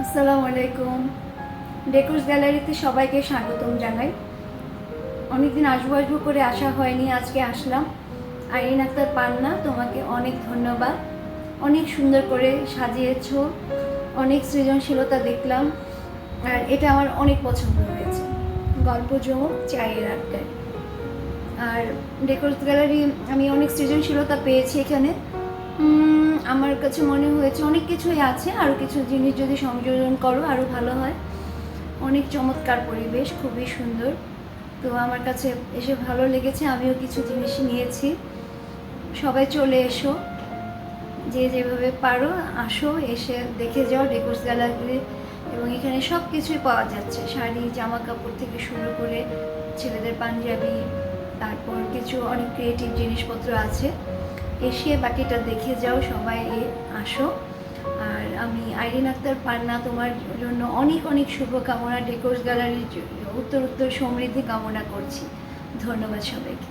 আসসালামু আলাইকুম। ডেকোস গ্যালারিতে সবাইকে স্বাগতম জানাই। অনেকদিন আসবো আসবো করে আসা হয়নি, আজকে আসলাম। আইরিন আক্তার পান্না, তোমাকে অনেক ধন্যবাদ। অনেক সুন্দর করে সাজিয়েছো, অনেক সৃজনশীলতা দেখলাম, আর এটা আমার অনেক পছন্দ হয়েছে। গল্প জমক চায়ের আড্ডায়। আর ডেকোস গ্যালারি আমি অনেক সৃজনশীলতা পেয়েছি এখানে। আমার কাছে মনে হয়েছে অনেক কিছুই আছে, আরও কিছু জিনিস যদি সংযোজন করো আরও ভালো হয়। অনেক চমৎকার পরিবেশ, খুবই সুন্দর। তো আমার কাছে এসে ভালো লেগেছে, আমিও কিছু জিনিস নিয়েছি। সবাই চলে এসো, যে যেভাবে পারো আসো, এসে দেখে যাও ডেকোস গ্যালারি। এবং এখানে সব কিছুই পাওয়া যাচ্ছে, শাড়ি, জামা কাপড় থেকে শুরু করে ছেলেদের পাঞ্জাবি, তারপর কিছু অনেক ক্রিয়েটিভ জিনিসপত্র আছে। এসে বাকিটা দেখে যাও, সবাই আসো। আর আমি আইরিন আক্তার পান্না, তোমার জন্য অনেক অনেক শুভকামনা, ডেকোস গ্যালারির উত্তর উত্তর সমৃদ্ধি কামনা করছি। ধন্যবাদ সবাইকে।